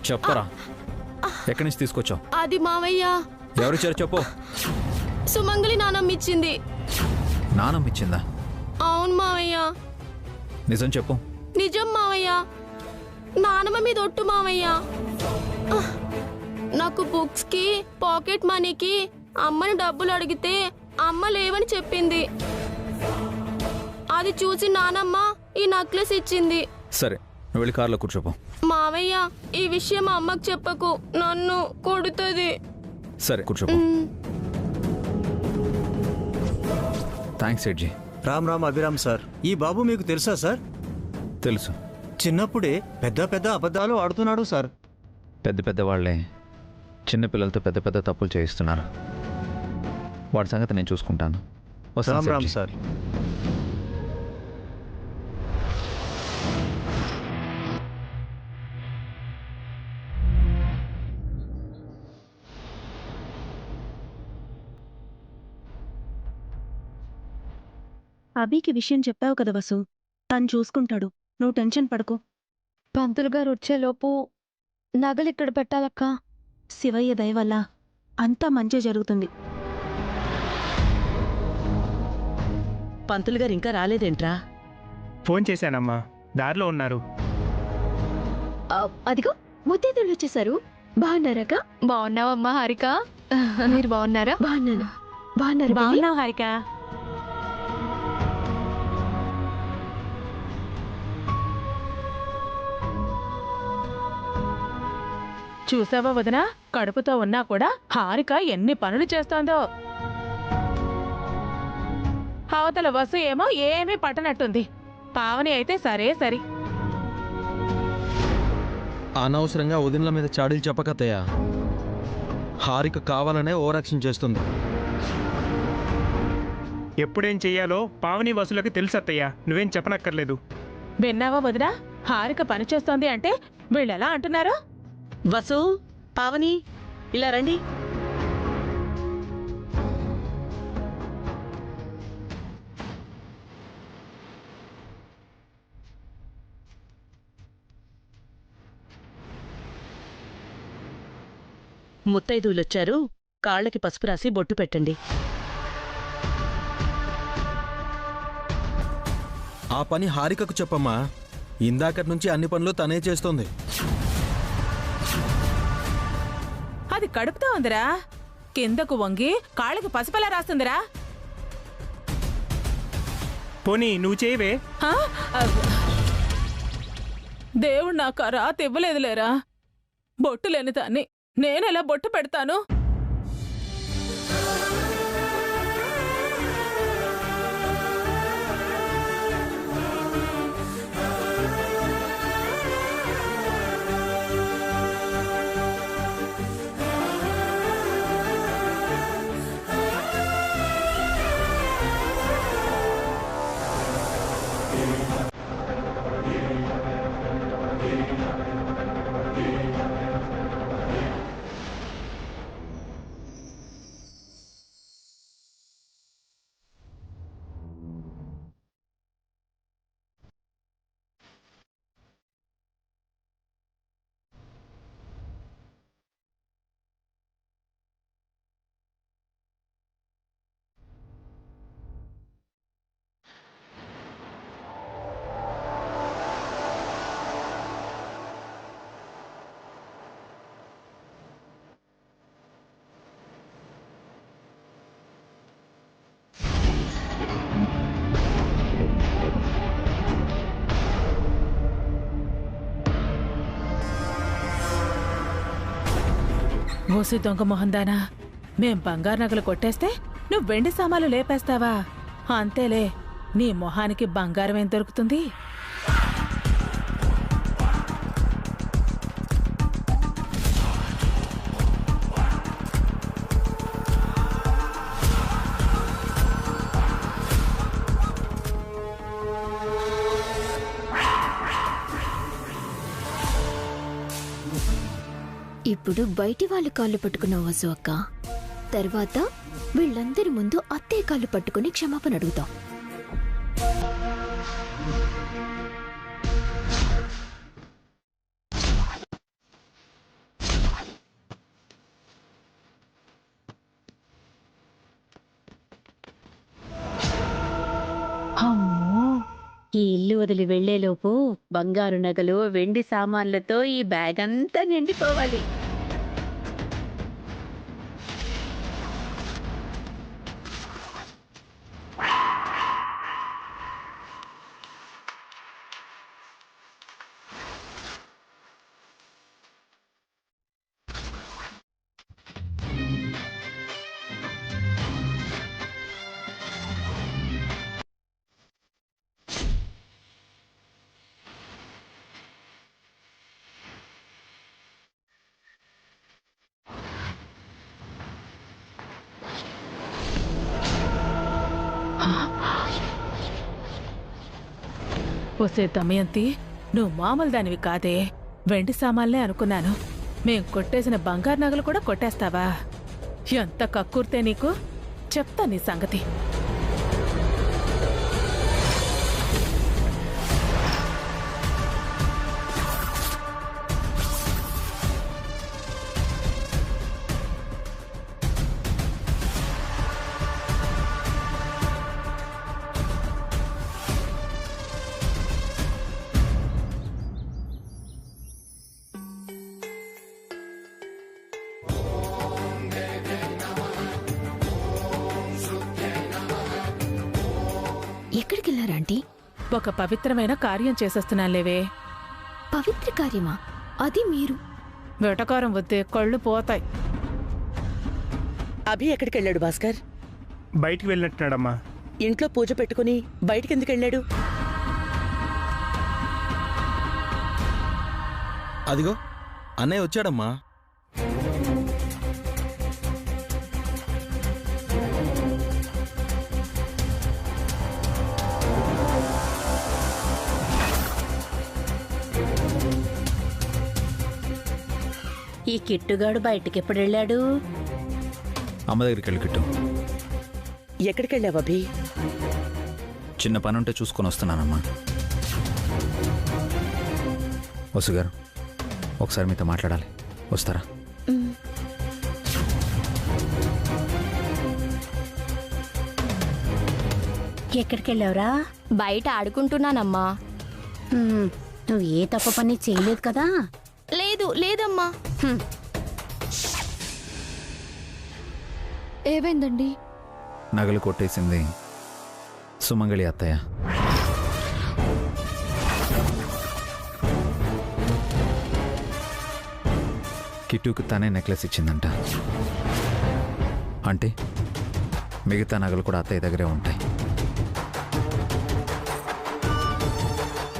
చెప్పరా, ఎక్కడి నుంచి తీసుకొచ్చావు? అది మావయ్య. ఎవరిచ్చారు చెప్పు. సుమంగళి నానమ్మ ఇచ్చింది. నానమ్మ ఇచ్చిందా? అవును మావయ్య. నిజం చెప్పు. నిజం మావయ్య, నానమ్మ మీద ఒట్టు మావయ్య. నాకు బుక్స్ కి పాకెట్ మనీకి అమ్మని డబ్బులు అడిగితే అమ్మ లేవని చెప్పింది. అది చూసి నానమ్మ ఈ నెక్లెస్ ఇచ్చింది. సరే, నువ్వు వెళ్ళి కార్లో కూర్చోపో. మావయ్య, ఈ విషయం అమ్మకు చెప్పకు, నన్ను కొడుతుంది. సరే కూర్చోపో. థ్యాంక్స్ సెడ్జీ. రామ్ రామ్ అభిరామ్ సార్, ఈ బాబు మీకు తెలుసా సార్? తెలుసు. చిన్నప్పుడే పెద్ద పెద్ద అబద్ధాలు ఆడుతున్నాడు సార్. పెద్ద పెద్ద వాళ్ళే చిన్నపిల్లలతో పెద్ద పెద్ద తప్పులు చేయిస్తున్నారు. వాడి సంగతి నేను చూసుకుంటాను. రామ్ రామ్ సార్. అభికి విషయం చెప్పావు కదా వసు, తను చూసుకుంటాడు, నువ్వు టెన్షన్ పడుకో. పంతులు గారు వచ్చేలోపు నగలు ఇక్కడ పెట్టాలక్క. శివయ్య దయ వల్ల అంతా మంచి జరుగుతుంది. పంతులు గారు ఇంకా రాలేదేంట్రా? ఫోన్ చేశానమ్మా, దారిలో ఉన్నారు. అదిగో ముత్తైదులు వచ్చేసారు. బాగున్నారక్క? బాగున్నావమ్మా హారిక, మీరు బాగున్నారా? బాగున్నాను. బాగున్నావు హారిక. చూసావా వదినా, కడుపుతో ఉన్నా కూడా హారిక ఎన్ని పనులు చేస్తోందో. అవతల వసు ఏమో ఏమీ పట్టనట్టుంది. పావని అయితే సరే సరి. అనవసరంగా వదినల మీద చాడీలు చెప్పకత్తయ్య. హారిక కావాలనే ఓవరాక్షన్ చేస్తుంది. ఎప్పుడేం చెయ్యాలో పావని వసులకి తెలుసత్తయ్య, నువ్వేం చెప్పనక్కర్లేదు. విన్నావా వదినా, హారిక పని చేస్తోంది అంటే వీళ్ళెలా అంటున్నారు? వసు, పావని, ఇలా రండి. ముత్తైదువులొచ్చారు, కాళ్ళకి పసుపు రాసి బొట్టు పెట్టండి. ఆ పని హారికకు చెప్పమ్మా. ఇందాకటి నుంచి అన్ని పనులు తనే చేస్తోంది. అది కడుపుతో ఉందిరా, కిందకు వంగి కాళ్ళకి పసుపలా రాస్తుందిరా. పోనీ నువ్వు చేయవే. దేవుడు నాకు ఆ రాత ఇవ్వలేదులేరా. బొట్టు లేని దాన్ని నేనెలా బొట్టు పెడతాను? ఓసి దొంగ మొహందానా, మేం బంగారు నగలు కొట్టేస్తే నువ్వు వెండి సామాన్లు లేపేస్తావా? అంతేలే, నీ మొహానికి బంగారం ఏం దొరుకుతుంది? ఇప్పుడు బయటి వాళ్ళు కాళ్ళు పట్టుకున్నావు వసు అక్క. తర్వాత వీళ్ళందరి ముందు అత్తయ్య కాళ్ళు పట్టుకుని క్షమాపణ అడుగుతాం. వదిలి వెళ్లేలోపు బంగారు నగలు వెండి సామాన్లతో ఈ బ్యాగ్ అంతా నిండిపోవాలి. ఒసే దమయంతి, నువ్వు మామూలు దానివి కాదే. వెండి సామాన్లే అనుకున్నాను. మేం కొట్టేసిన బంగారు నగలు కూడా కొట్టేస్తావా? ఎంత కక్కుర్తే నీకు! చెప్తా నీ సంగతి. ఎక్కడికి వెళ్ళారా ఆంటీ? ఒక పవిత్రమైన కార్యం చేసేస్తున్నాలేవే. పవిత్ర కార్యమా? అది మీరు. వెటకారం వద్దే, కళ్ళు పోతాయి. అభి ఎక్కడికెళ్ళాడు భాస్కర్? బయటికి వెళ్ళినట్టున్నాడమ్మా. ఇంట్లో పూజ పెట్టుకుని బయటికెందుకెళ్ళాడు? అదిగో అన్నయ్య వచ్చాడమ్మా. ఈ కిట్టుగాడు బయటికెప్పుడెళ్ళాడు? అమ్మ దగ్గరికి వెళ్ళి కిట్టు. ఎక్కడికెళ్ళావు అభి? చిన్న పని ఉంటే చూసుకొని వస్తున్నానమ్మా. వసు గారు, ఒకసారి మీతో మాట్లాడాలి. వస్తారా? ఎక్కడికెళ్ళావురా? బయట ఆడుకుంటున్నానమ్మా. నువ్వు ఏ తప్పు పని చేయలేదు కదా? లేదమ్మా. ఏమైందండి? నగలు కొట్టేసింది సుమంగళి అత్తయ్య. కిట్టుకు తనే నెక్లెస్ ఇచ్చిందంట. అంటే మిగతా నగలు కూడా అత్తయ్య దగ్గరే ఉంటాయి.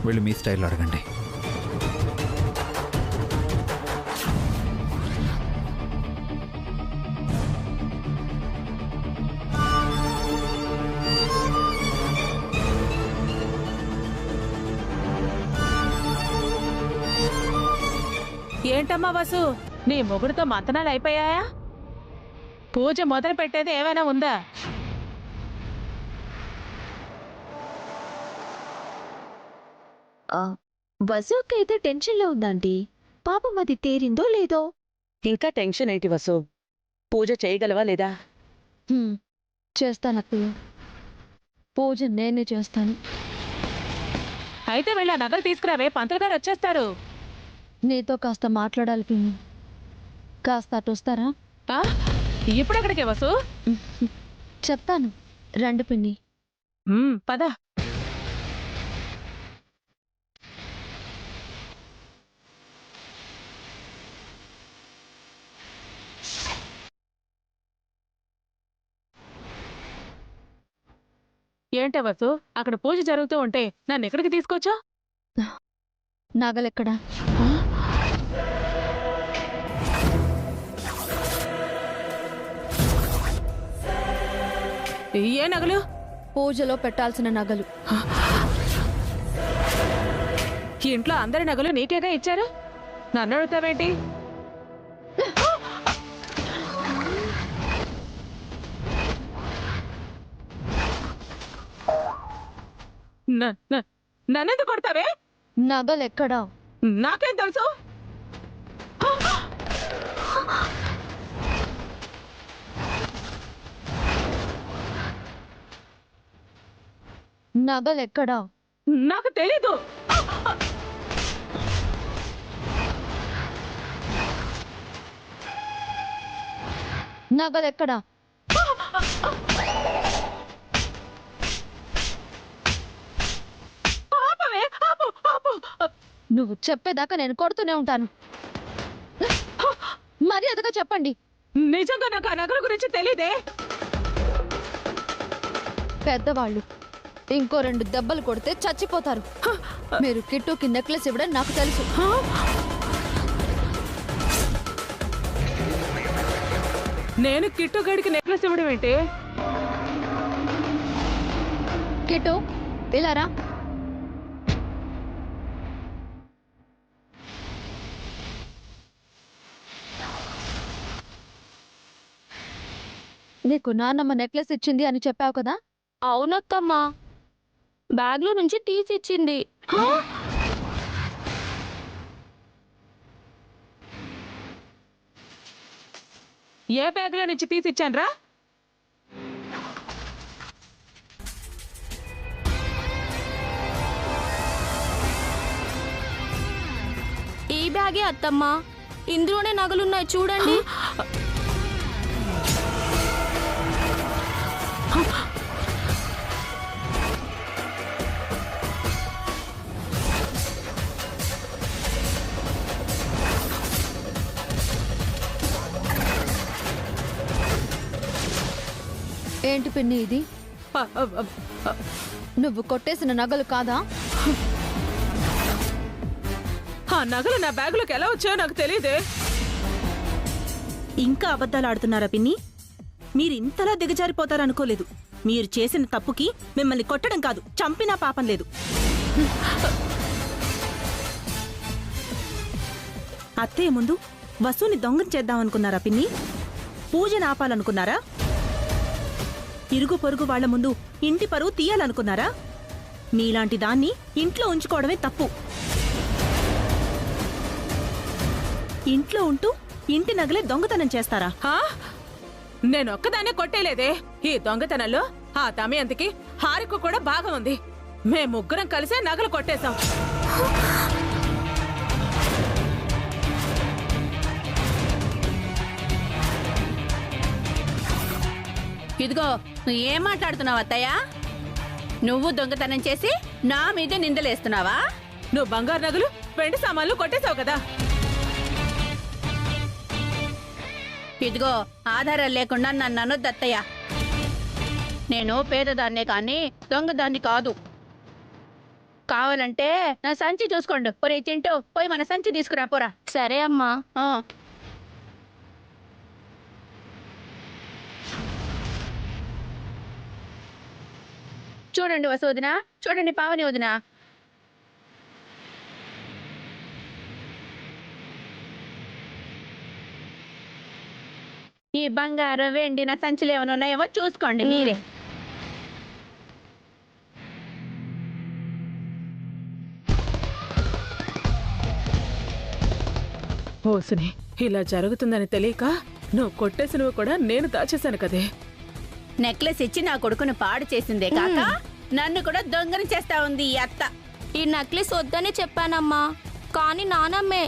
వీళ్ళు మీ స్టైల్లో అడగండి. ఏంటమ్మా వసు, నీ మొగుడుతో మంతనాలు అయిపోయాయా? పూజ మొదలు పెట్టేది ఏమైనా ఉందా? వసు అక్క అయితే టెన్షన్లో ఉందాంటీ. పాపం అది తేరిందో లేదో. ఇంకా టెన్షన్ ఏంటి వసు? పూజ చేయగలవా లేదా? చేస్తానక్కయ్య. పూజ నేనే చేస్తాను. అయితే వెళ్ళి ఆ నగలు తీసుకురావే, పంతులు గారు వచ్చేస్తారు. నీతో కాస్త మాట్లాడాలి పిన్ని. కాస్త అటు వస్తారా? ఇప్పుడెక్కడికే వసు? చెప్తాను, రండి పిన్ని. పద. ఏంటే వసు, అక్కడ పూజ జరుగుతూ ఉంటే నన్ను ఎక్కడికి తీసుకొచ్చా? నగలెక్కడా? ఏ నగలు? పూజలో పెట్టాల్సిన నగలు. ఇంట్లో అందరి నగలు నీకేగా ఇచ్చారు, నన్ను అడుగుతావేంటి? నన్నెందుకు కొడతావే? నగలెక్కడా? నాకేం తెలుసు? నగలెక్కడా? నాకు తెలీదు. నగలు ఎక్కడా? ఆపవే, ఆపు, ఆపు. నువ్వు చెప్పేదాకా నేను కొడుతూనే ఉంటాను. మర్యాదగా చెప్పండి. నిజంగా నాకు ఆ నగల గురించి తెలీదే. పెద్దవాళ్ళు ఇంకో 2 దెబ్బలు కొడితే చచ్చిపోతారు. మీరు కిట్టుకి నెక్లెస్ ఇవ్వడం నాకు తెలుసు. నేను కిట్టుగాడికి నెక్లెస్ ఇవ్వడం ఏంటి? కిట్టు ఇలా రా. నీకు నాన్నమ్మ నెక్లెస్ ఇచ్చింది అని చెప్పావు కదా? అవునక్కమ్మా, బ్యాగ్లో నుంచి తీసిచ్చింది. ఏ బ్యాగ్లో నుంచి తీసిచ్చాన్రా? ఈ బ్యాగే అత్తమ్మా, ఇందులోనే నగలున్నాయి చూడండి. ఏంటి పిన్ని ఇది? నువ్వు కొట్టేసిన నగలు కాదా? ఆ నగలు నా బ్యాగులోకి ఎలా వచ్చాయో నాకు తెలియదే. ఇంకా అబద్ధాలు ఆడుతున్నారా పిన్ని? మీరు ఇంతలా దిగజారిపోతారనుకోలేదు. మీరు చేసిన తప్పుకి మిమ్మల్ని కొట్టడం కాదు, చంపినా పాపం లేదు. అత్తయ్య ముందు వసూని దొంగని చేద్దామనుకున్నారా పిన్ని? పూజను ఆపాలనుకున్నారా? ఇరుగు పొరుగు వాళ్ల ముందు ఇంటి పరువు తీయాలనుకున్నారా? మీలాంటి దాన్ని ఇంట్లో ఉంచుకోవడమే తప్పు. ఇంట్లో ఉంటూ ఇంటి నగలే దొంగతనం చేస్తారా? నేను ఒక్కదాన్నే కొట్టేలేదే. ఈ దొంగతనంలో ఆ దమయంతికి హారిక కూడా భాగం ఉంది. మేం ముగ్గురం కలిసే నగలు కొట్టేశాం. ఇదిగో, నువ్వు ఏం మాట్లాడుతున్నావు అత్తయ్య? నువ్వు దొంగతనం చేసి నా మీద నిందలేస్తున్నావా? నువ్వు బంగారు నగలు, వెండి సామాన్లు కొట్టేశావు కదా. ఇదిగో, ఆధారాలు లేకుండా నన్ను అనొద్దు అత్తయ్య. నేను పేదదాన్నే కానీ దొంగదాన్ని కాదు. కావాలంటే నా సంచి చూసుకోండి. పోరే చింటూ, పోయి మన సంచి తీసుకురా పోరా. సరే అమ్మా. చూడండి వసోదిన, చూడండి పావని వదిన. ఈ బంగారం వెండి నా సంచులు ఏమైనా ఉన్నాయేమో చూసుకోండి మీరే. ఓసిని, ఇలా జరుగుతుందని తెలియక నువ్వు కొట్టేసినవి కూడా నేను దాచేశాను కదే. నెక్లెస్ ఇచ్చి నా కొడుకును పాడు చేసిందే కాక నన్ను కూడా దొంగని చేస్తా ఉంది ఈ అత్త. ఈ నెక్లెస్ వద్దని చెప్పానమ్మా, కానీ నానమ్మే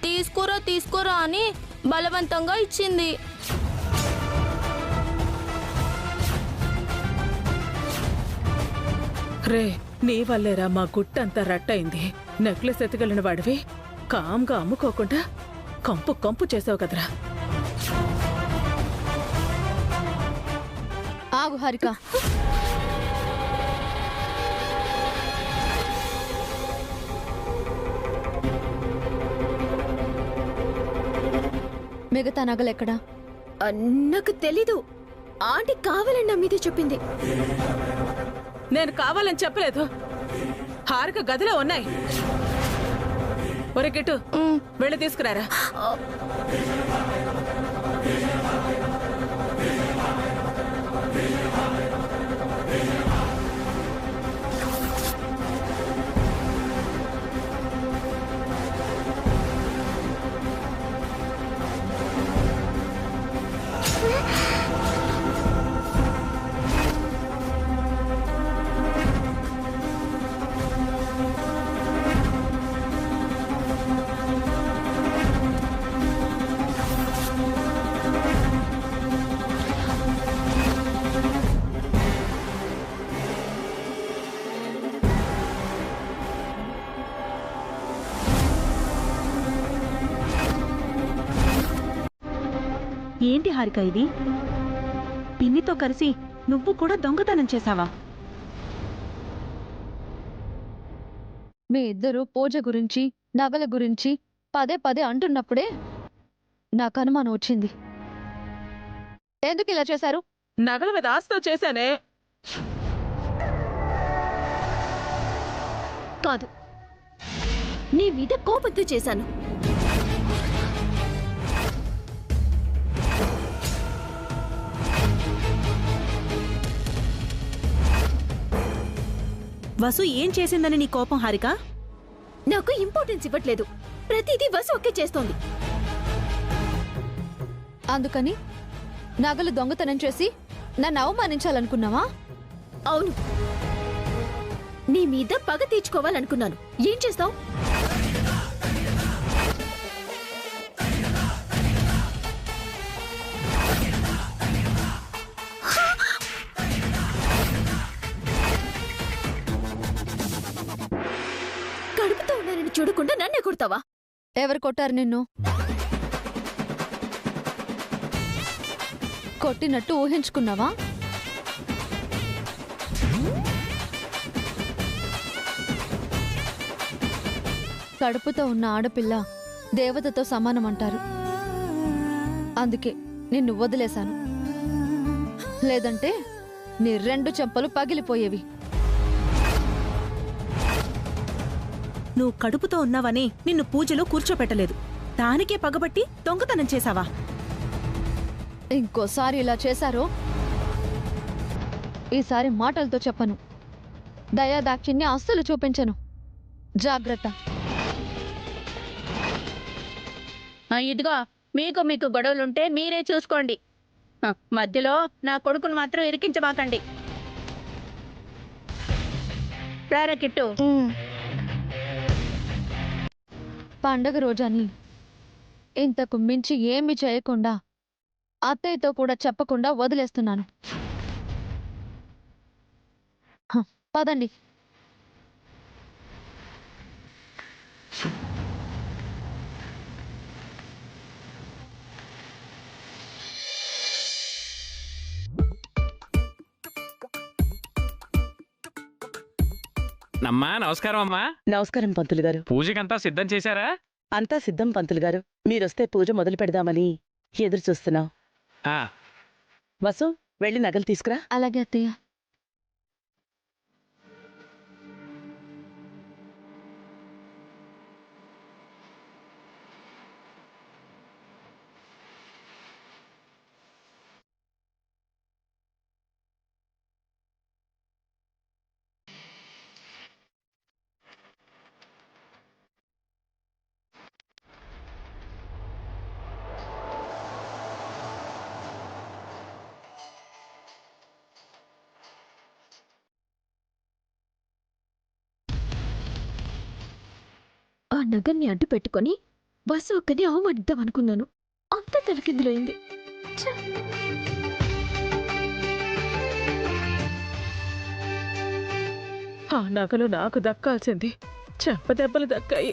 తీసుకోరా అని బలవంతంగా ఇచ్చింది. రే, నీ వల్లేరా మా గుట్టంతా రట్టయింది. నెక్లెస్ ఎత్తుకెళ్ళిన వాడివి కామ్గా అమ్ముకోకుండా కంపు కంపు చేసావు కదరా. ఆగు హారిక. మిగతా నగలెక్కడా? నాకు తెలీదు. ఆంటీ కావాలని నా మీదే చెప్పింది. నేను కావాలని చెప్పలేదు. హారిక గదిలో ఉన్నాయి. ఒరే గిట్టు, వెళ్ళి తీసుకురారా. ఏంటి హారిక ఇది? పిన్నితో కలిసి నువ్వు కూడా దొంగతనం చేశావా? మీ ఇద్దరు పూజ గురించి నగల గురించి పదే పదే అంటున్నప్పుడే నాకు అనుమానం వచ్చింది. ఎందుకు ఇలా చేశారు? నగల మీద ఆస్తో చేశానే. కాదు, నీ మీద కోపంతో చేశాను. వసు ఏం చేసిందని నీ కోపం హారిక? నాకు ఇంపార్టెన్స్ ఇవ్వట్లేదు. ప్రతిదీ వసు ఒకే చేస్తోంది. అందుకని నగలు దొంగతనం చేసి నన్ను అవమానించాలనుకున్నావా? అవును, నీ మీద పగ తీర్చుకోవాలనుకున్నాను. ఏం చేస్తావు? కడుపుతో ఉన్నానని చూడకుండా నన్నే కొడతావా? ఎవరు కొట్టారు నిన్ను? కొట్టినట్టు ఊహించుకున్నావా? కడుపుతో ఉన్న ఆడపిల్ల దేవతతో సమానమంటారు. అందుకే నిన్ను వదిలేశాను. లేదంటే నీ 2 చెంపలు పగిలిపోయేవి. నువ్వు కడుపుతో ఉన్నావని నిన్ను పూజలో కూర్చోపెట్టలేదు. దానికే పగబట్టి దొంగతనం చేశావా? ఇంకోసారి ఇలా చేశారో ఈసారి మాటలతో చెప్పను, దయాదాక్షిణ్యం అస్సలు చూపించను. జాగ్రత్త. ఇదిగో, మీకు గొడవలుంటే మీరే చూసుకోండి. మధ్యలో నా కొడుకును మాత్రం ఇరికించబాకండి. రారా కిట్టు. పండగ రోజని ఇంతకు మించి ఏమీ చేయకుండా అత్తయ్యతో కూడా చెప్పకుండా వదిలేస్తున్నాను. పదండి. అమ్మా నమస్కారం. అమ్మా నమస్కారం పంతులు గారు. పూజకంతా సిద్ధం చేశారా? అంతా సిద్ధం పంతులు గారు. మీరొస్తే పూజ మొదలు పెడదామని ఎదురు చూస్తున్నాం. వసు, వెళ్ళి నగలు తీసుకురా. అలాగే అత్తయ్య. ఆ నగన్ని అడ్డు పెట్టుకొని బస్సు ఒక్కని అవమానిద్దాం అనుకున్నాను. అంత తలకిందులైంది. ఆ నగలు నాకు దక్కాల్సింది చెంపదెబ్బలు దక్కాయి.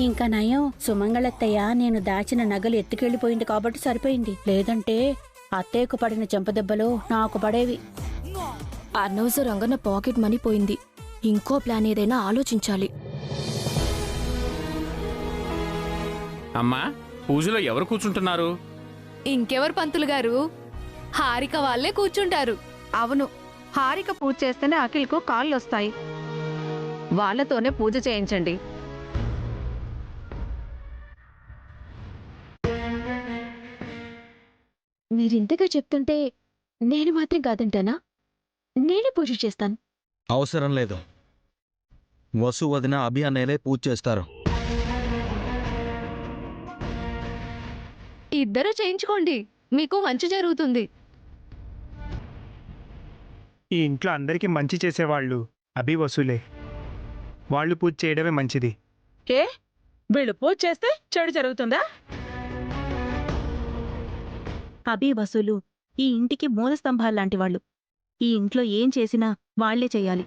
ఇంకా నయం, సుమంగళత్తయ్య నేను దాచిన నగలు ఎత్తుకెళ్ళిపోయింది కాబట్టి సరిపోయింది. లేదంటే అత్తయ్యకు పడిన చెంపదెబ్బలు నాకు పడేవి. అనవసరంగా నా పాకెట్ మనీ పోయింది. ఇంకో ప్లాన్ ఏదైనా ఆలోచించాలి. అమ్మా, పూజలో ఎవరు కూర్చుంటున్నారు? ఇంకెవరు పంతులు గారు? హారిక వాళ్ళే కూర్చుంటారు. అవును, హారిక పూజ చేస్తేనే అఖిల్కు కాళ్ళు వస్తాయి. వాళ్ళతోనే పూజ చేయించండి. మీరింతగా చెప్తుంటే నేను మాత్రం కాదంటానా? నేనే పూజ చేస్తాను. అవసరం లేదు. వసు వదిన అభి అన్నయ్యలే పూజ చేస్తారు. ఇద్దరు చేయించుకోండి, మీకు మంచి జరుగుతుంది. ఈ ఇంట్లో అందరికీ మంచి చేసేవాళ్ళు అభి వసూలే. వాళ్ళు పూజ చేయడమే మంచిది. ఏ వీళ్ళు పూజ చేస్తే చెడు జరుగుతుందా? అభి వసూలు ఈ ఇంటికి మూల స్తంభాల్లాంటి వాళ్ళు. ఈ ఇంట్లో ఏం చేసినా వాళ్లే చెయ్యాలి.